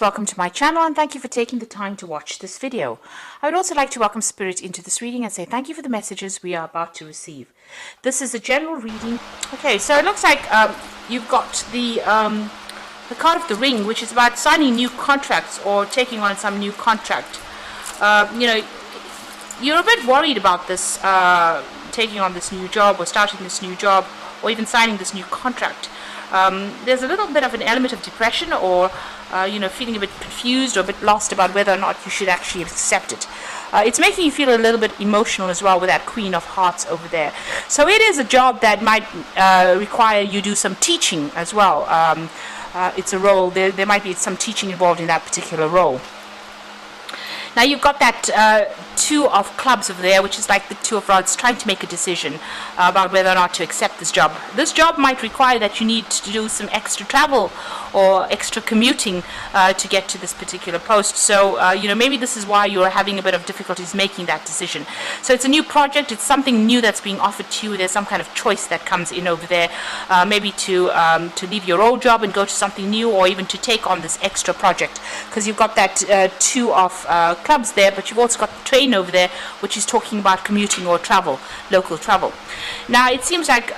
Welcome to my channel and thank you for taking the time to watch this video. I would also like to welcome Spirit into this reading and say thank you for the messages we are about to receive. This is a general reading. Okay, so it looks like you've got the card of the ring, which is about signing new contracts or taking on some new contract. You're a bit worried about this, taking on this new job or starting this new job or even signing this new contract. There's a little bit of an element of depression or feeling a bit confused or a bit lost about whether or not you should actually accept it. It's making you feel a little bit emotional as well with that Queen of Hearts over there. So it is a job that might require you do some teaching as well. It's a role, there might be some teaching involved in that particular role. Now you've got that Two of Clubs over there, which is like the Two of Rods, trying to make a decision about whether or not to accept this job. This job might require that you need to do some extra travel or extra commuting to get to this particular post. So, maybe this is why you're having a bit of difficulties making that decision. So it's a new project, it's something new that's being offered to you. There's some kind of choice that comes in over there, maybe to leave your old job and go to something new, or even to take on this extra project, because you've got that Two of Clubs there, but you've also got the train over there, which is talking about commuting or travel, local travel. Now it seems like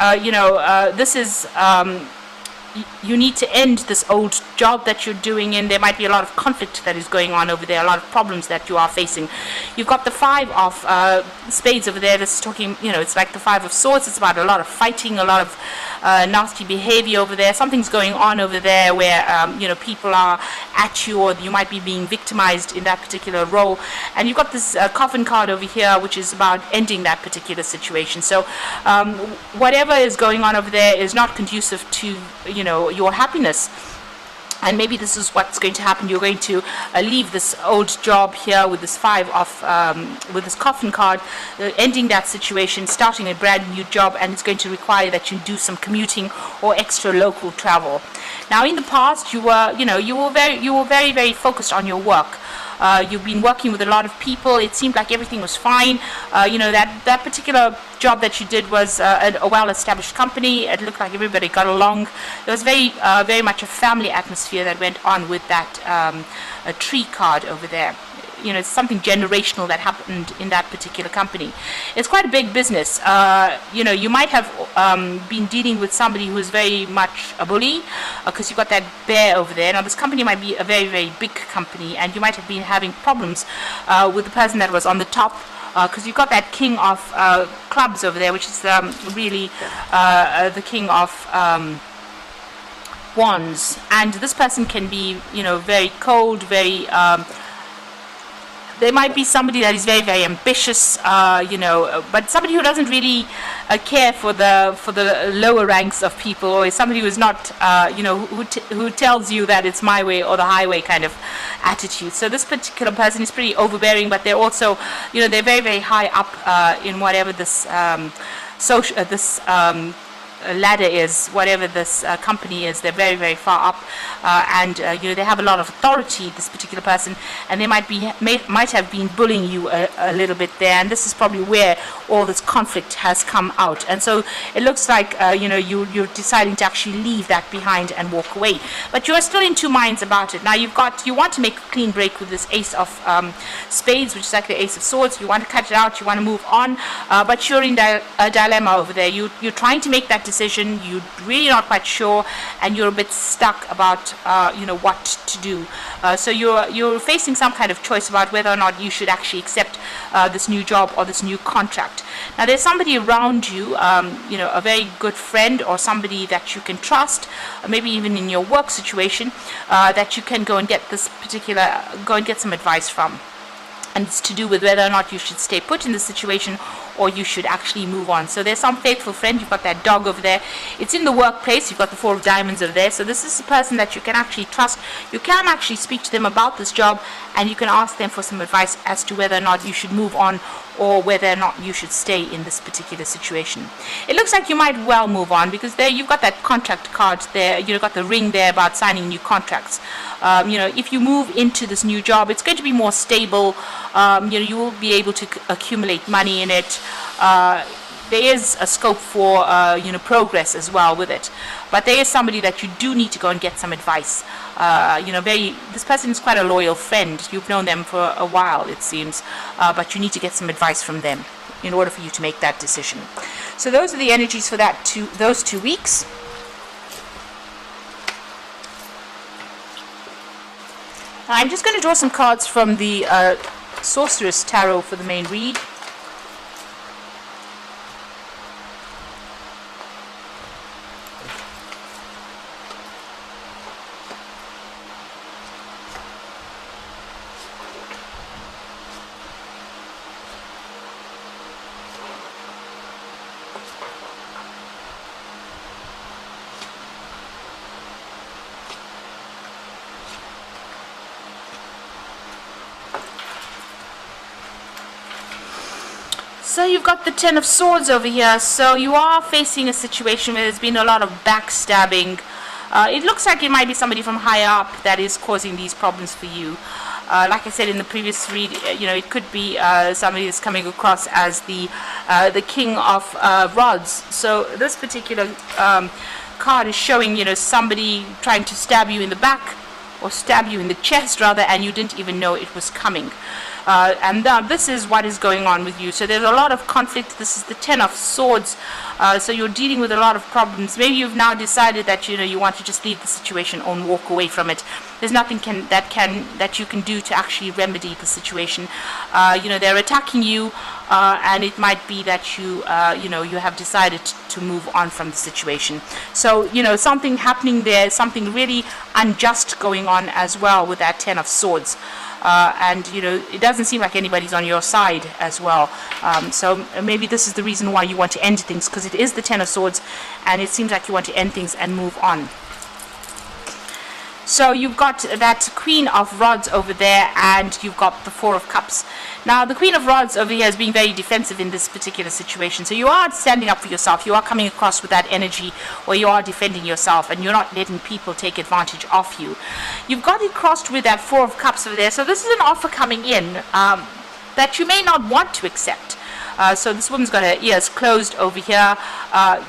this is you need to end this old job that you're doing, and there might be a lot of conflict that is going on over there, a lot of problems that you are facing. You've got the Five of Spades over there. This is talking, it's like the Five of Swords. It's about a lot of fighting, a lot of nasty behavior over there. Something's going on over there where people are at you, or you might be being victimized in that particular role. And you've got this coffin card over here, which is about ending that particular situation. So whatever is going on over there is not conducive to your happiness. And maybe this is what's going to happen. You're going to leave this old job here with this with this coffin card, ending that situation, starting a brand new job, and it's going to require that you do some commuting or extra local travel. Now, in the past, you were very, very focused on your work. You've been working with a lot of people. It seemed like everything was fine. That particular job that you did was a well-established company. It looked like everybody got along. There was very much a family atmosphere that went on with that a tree card over there. It's something generational that happened in that particular company. It's quite a big business. You might have been dealing with somebody who is very much a bully, because you've got that bear over there. Now, this company might be a very, very big company, and you might have been having problems with the person that was on the top, because you've got that King of Clubs over there, which is really the King of Wands. And this person can be, very cold, very... There might be somebody that is very, very ambitious, but somebody who doesn't really care for the lower ranks of people, or is somebody who is not, who tells you that it's my way or the highway kind of attitude. So this particular person is pretty overbearing, but they're also, they're very, very high up in whatever this ladder is, whatever this company is. They're very, very far up, and they have a lot of authority, this particular person, and they might have been bullying you a little bit there, and this is probably where all this conflict has come out. And so it looks like you're deciding to actually leave that behind and walk away, but you are still in two minds about it. Now you want to make a clean break with this Ace of Spades, which is like the Ace of Swords. You want to cut it out, you want to move on, but you're in a dilemma over there. You're trying to make that decision, you're really not quite sure, and you're a bit stuck about what to do. So you're facing some kind of choice about whether or not you should actually accept this new job or this new contract. Now, there's somebody around you, a very good friend or somebody that you can trust, maybe even in your work situation, that you can go and get some advice from. And it's to do with whether or not you should stay put in the situation or you should actually move on. So there's some faithful friend. You've got that dog over there. It's in the workplace. You've got the Four of Diamonds over there. So this is a person that you can actually trust. You can actually speak to them about this job, and you can ask them for some advice as to whether or not you should move on or whether or not you should stay in this particular situation. It looks like you might well move on, because there you've got that contract card there. You've got the ring there about signing new contracts. If you move into this new job, it's going to be more stable. You will be able to accumulate money in it. there is a scope for progress as well with it. But there is somebody that you do need to go and get some advice. This person is quite a loyal friend. You've known them for a while, it seems, but you need to get some advice from them in order for you to make that decision. So those are the energies for those 2 weeks. I'm just going to draw some cards from the Sorceress Tarot for the main read. So you've got the Ten of Swords over here. So you are facing a situation where there's been a lot of backstabbing. It looks like it might be somebody from higher up that is causing these problems for you. Like I said in the previous read, it could be somebody that's coming across as the King of Rods. So this particular card is showing, somebody trying to stab you in the back, or stab you in the chest rather, and you didn't even know it was coming. And this is what is going on with you. So there's a lot of conflict. This is the Ten of Swords. So you're dealing with a lot of problems. Maybe you've now decided that you want to just leave the situation and walk away from it. There's nothing that you can do to actually remedy the situation. They're attacking you, and it might be that you have decided to move on from the situation. So something happening there, something really unjust going on as well with that Ten of Swords. And it doesn't seem like anybody's on your side as well. So maybe this is the reason why you want to end things, because it is the Ten of Swords, and it seems like you want to end things and move on. So you've got that Queen of Rods over there, and you've got the Four of Cups. Now the Queen of Rods over here is being very defensive in this particular situation. So you are standing up for yourself. You are coming across with that energy where you are defending yourself, and you're not letting people take advantage of you. You've got it crossed with that Four of Cups over there. So this is an offer coming in that you may not want to accept. So this woman's got her ears closed over here.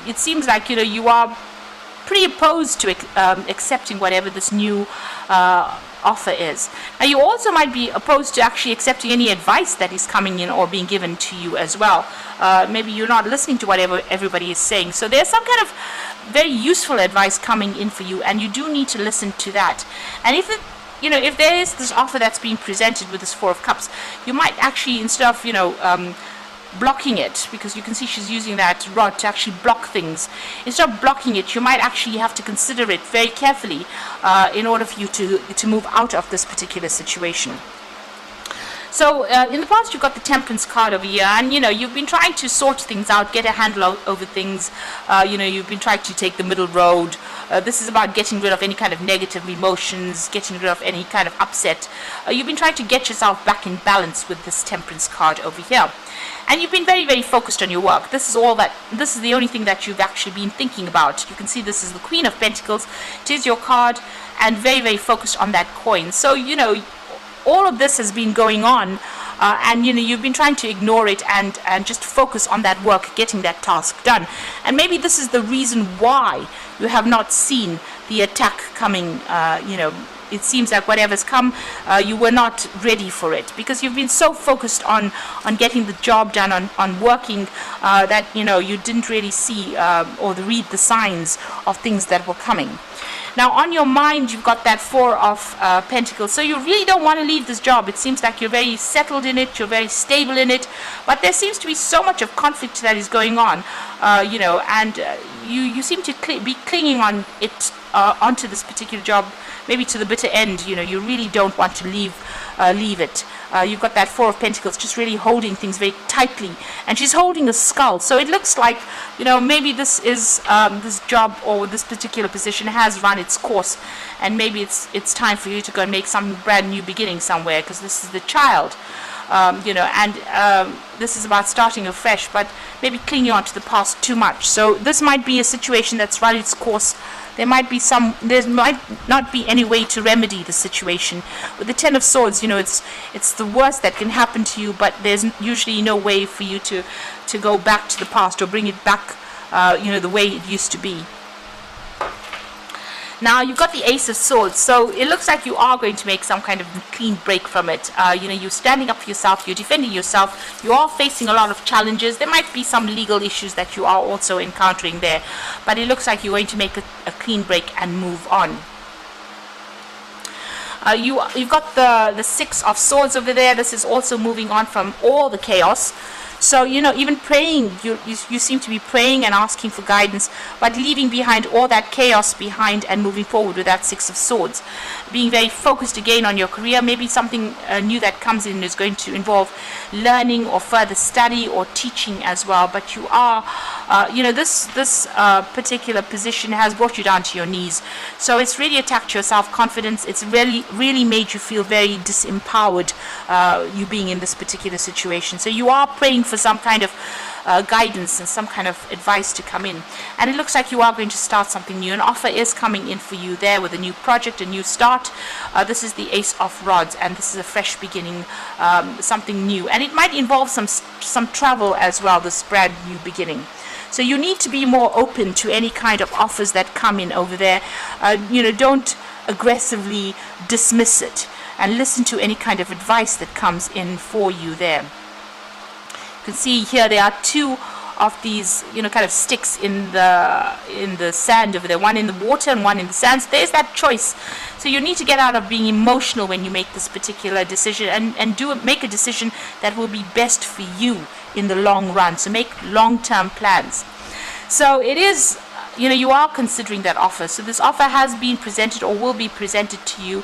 It seems like you are pretty opposed to accepting whatever this new offer is. Now you also might be opposed to actually accepting any advice that is coming in or being given to you as well. Maybe you're not listening to whatever everybody is saying. So there's some kind of very useful advice coming in for you, and you do need to listen to that. And if there is this offer that's being presented with this Four of Cups, you might actually, instead of blocking it, because you can see she's using that rod to actually block things, instead of blocking it, you might actually have to consider it very carefully in order for you to move out of this particular situation. So in the past, you've got the Temperance card over here, and you've been trying to sort things out, get a handle over things. You've been trying to take the middle road. This is about getting rid of any kind of negative emotions, getting rid of any kind of upset. You've been trying to get yourself back in balance with this Temperance card over here. And you've been very, very focused on your work. This is the only thing that you've actually been thinking about. You can see this is the Queen of Pentacles. It is your card, and very, very focused on that coin. So, all of this has been going on, and you've been trying to ignore it and just focus on that work, getting that task done. And maybe this is the reason why you have not seen the attack coming. It seems like whatever's come, you were not ready for it, because you've been so focused on getting the job done, on working, that you didn't really see or read the signs of things that were coming. Now on your mind, you've got that Four of Pentacles. So you really don't want to leave this job. It seems like you're very settled in it, you're very stable in it, but there seems to be so much of conflict that is going on, and you seem to be clinging on it, onto this particular job, maybe to the bitter end. You really don't want to leave it. You've got that Four of Pentacles just really holding things very tightly, and she's holding a skull. So it looks like maybe this is this job or this particular position has run its course, and maybe it's time for you to go and make some brand new beginning somewhere, because this is the Child. This is about starting afresh, but maybe clinging on to the past too much. So this might be a situation that's run its course there might not be any way to remedy the situation. With the Ten of Swords, it's the worst that can happen to you, but there's usually no way for you to go back to the past or bring it back, the way it used to be. Now you've got the Ace of Swords, so it looks like you are going to make some kind of clean break from it. You're standing up for yourself, you're defending yourself, you are facing a lot of challenges. There might be some legal issues that you are also encountering there, but it looks like you're going to make a clean break and move on. You've got the Six of Swords over there. This is also moving on from all the chaos. So, even praying, you seem to be praying and asking for guidance, but leaving behind all that chaos behind and moving forward with that Six of Swords. Being very focused again on your career. Maybe something new that comes in is going to involve learning or further study or teaching as well. But you are, this particular position has brought you down to your knees. So it's really attacked your self-confidence. It's really made you feel very disempowered, you being in this particular situation. So you are praying for some kind of guidance and some kind of advice to come in, and it looks like you are going to start something new. An offer is coming in for you there with a new project, a new start. This is the Ace of Rods, and this is a fresh beginning, something new, and it might involve some travel as well, this brand new beginning. So you need to be more open to any kind of offers that come in over there. Don't aggressively dismiss it, and listen to any kind of advice that comes in for you there. You can see here there are two of these, kind of sticks in the sand over there. One in the water and one in the sand. So there's that choice. So you need to get out of being emotional when you make this particular decision, and make a decision that will be best for you in the long run. So make long-term plans. So it is, you are considering that offer. So this offer has been presented or will be presented to you.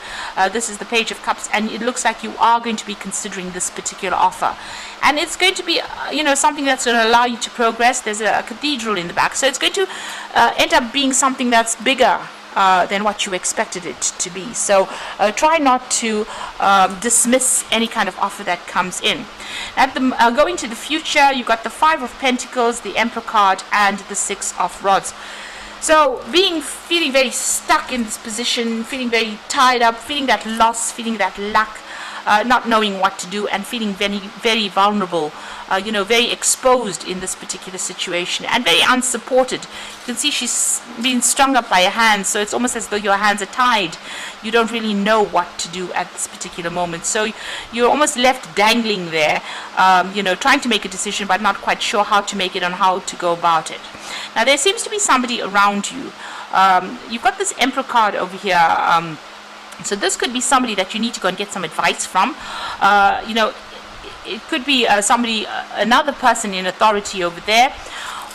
This is the Page of Cups, and it looks like you are going to be considering this particular offer. And it's going to be, something that's going to allow you to progress. There's a cathedral in the back. So it's going to end up being something that's bigger than what you expected it to be. So try not to dismiss any kind of offer that comes in. Going to the future, you've got the Five of Pentacles, the Emperor card, and the Six of Rods. So feeling very stuck in this position, feeling very tied up, feeling that loss, feeling that lack, not knowing what to do, and feeling very, very vulnerable, very exposed in this particular situation, and very unsupported. You can see she's being strung up by her hands, so it's almost as though your hands are tied. You don't really know what to do at this particular moment. So you're almost left dangling there, trying to make a decision, but not quite sure how to make it and how to go about it. Now, there seems to be somebody around you. You've got this Emperor card over here. So this could be somebody that you need to go and get some advice from. It could be another person in authority over there,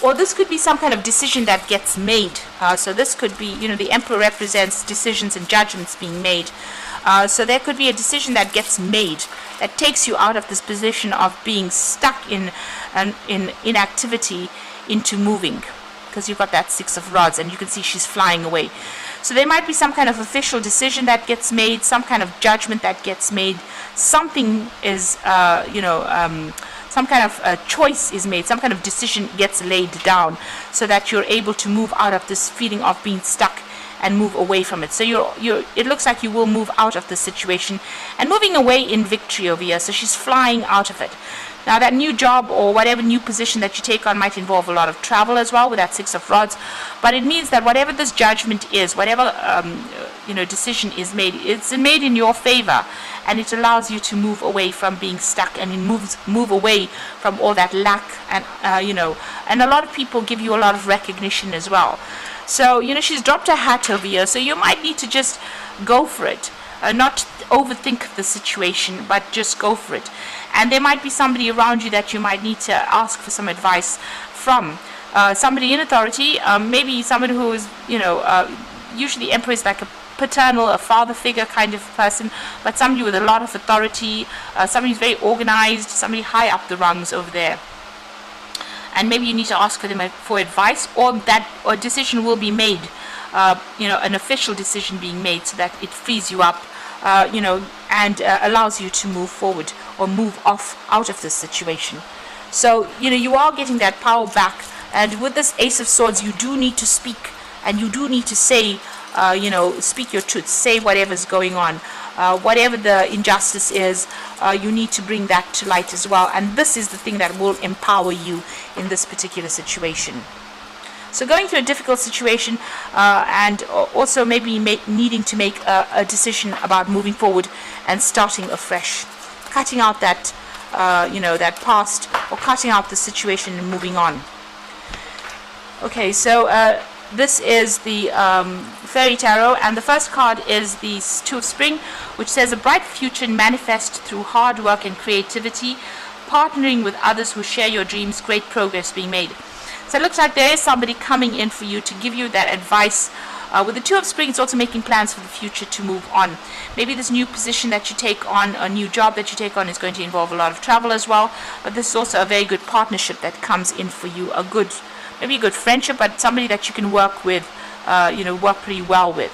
or this could be some kind of decision that gets made. So this could be, the Emperor represents decisions and judgments being made. So there could be a decision that gets made that takes you out of this position of being stuck in inactivity into moving, because you've got that Six of Rods, and you can see she's flying away. So there might be some kind of official decision that gets made, some kind of judgment that gets made. Something is, some kind of choice is made, some kind of decision gets laid down, so that you're able to move out of this feeling of being stuck and move away from it. So it looks like you will move out of the situation and moving away in victory over here. So she's flying out of it. Now, that new job or whatever new position that you take on might involve a lot of travel as well with that Six of Rods. But it means that whatever this judgment is, whatever decision is made, it's made in your favor, and it allows you to move away from being stuck, and it move away from all that lack, and and a lot of people give you a lot of recognition as well. So she's dropped her hat over here, so you might need to just go for it. Not overthink the situation, but just go for it. And there might be somebody around you that you might need to ask for some advice from. Somebody in authority, maybe somebody who is, usually Emperor is like a paternal, a father figure kind of person, but somebody with a lot of authority, somebody who's very organized, somebody high up the rungs over there. And maybe you need to ask for them for advice, or that a decision will be made, an official decision being made, so that it frees you up, and allows you to move forward or move out of this situation. So, you are getting that power back. And with this Ace of Swords, you do need to speak and you do need to say, speak your truth, say whatever's going on. Whatever the injustice is, you need to bring that to light as well. And this is the thing that will empower you in this particular situation. So going through a difficult situation, and also maybe needing to make a decision about moving forward and starting afresh, cutting out that that past, or cutting out the situation and moving on. Okay, so this is the Fairy Tarot, and the first card is the Two of Spring, which says a bright future manifest through hard work and creativity, partnering with others who share your dreams, great progress being made. So it looks like there is somebody coming in for you to give you that advice. With the Two of Spring, it's also making plans for the future to move on. Maybe this new position that you take on, a new job that you take on, is going to involve a lot of travel as well. But this is also a very good partnership that comes in for you. Maybe a good friendship, but somebody that you can work with, work pretty well with.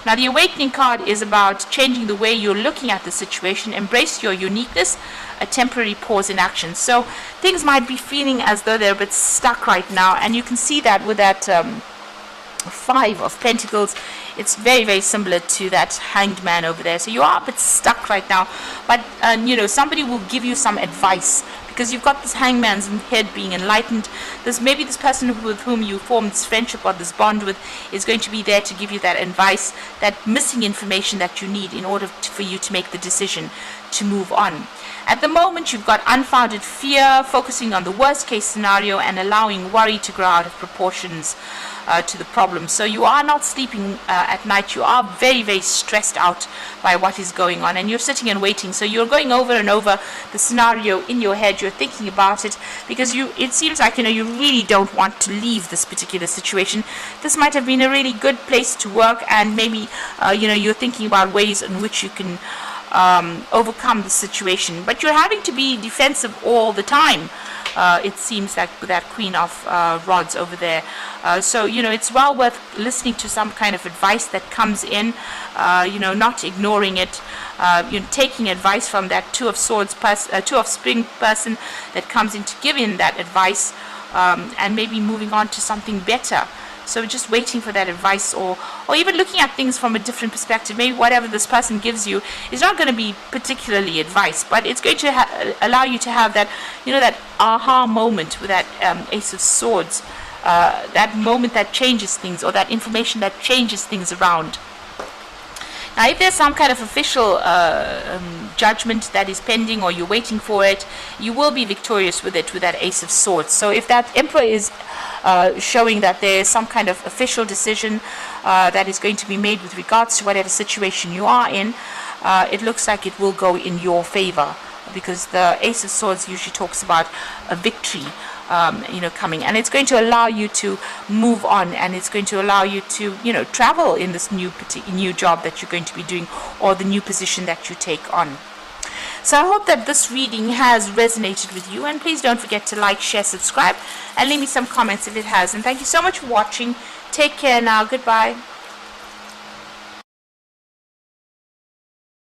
Now, the Awakening card is about changing the way you're looking at the situation. Embrace your uniqueness, a temporary pause in action. So things might be feeling as though they're a bit stuck right now, and you can see that with that Five of Pentacles. It's very, very similar to that Hanged Man over there. So you are a bit stuck right now, but somebody will give you some advice, because you've got this Hangman's head being enlightened. Maybe this person with whom you formed this friendship or this bond with is going to be there to give you that advice, that missing information that you need in order for you to make the decision to move on. At the moment, you've got unfounded fear, focusing on the worst case scenario and allowing worry to grow out of proportions to the problem. So you are not sleeping at night. You are very, very stressed out by what is going on, and you're sitting and waiting. So you're going over and over the scenario in your head. You're thinking about it, because it seems like you really don't want to leave this particular situation. This might have been a really good place to work, and maybe you're thinking about ways in which you can overcome the situation, but you're having to be defensive all the time. It seems like with that Queen of Rods over there. So it's well worth listening to some kind of advice that comes in, not ignoring it, taking advice from that Two of Spring person that comes in to give in that advice, and maybe moving on to something better. So just waiting for that advice, or even looking at things from a different perspective. Maybe whatever this person gives you is not going to be particularly advice, but it's going to allow you to have that, that aha moment with that Ace of Swords, that moment that changes things, or that information that changes things around. Now, if there's some kind of official judgment that is pending, or you're waiting for it, you will be victorious with it, with that Ace of Swords. So if that Emperor is showing that there is some kind of official decision that is going to be made with regards to whatever situation you are in, it looks like it will go in your favor, because the Ace of Swords usually talks about a victory coming, and it's going to allow you to move on, and it's going to allow you to travel in this new job that you're going to be doing, or the new position that you take on. So I hope that this reading has resonated with you, and please don't forget to like, share, subscribe, and leave me some comments if it has. And thank you so much for watching. Take care now. Goodbye.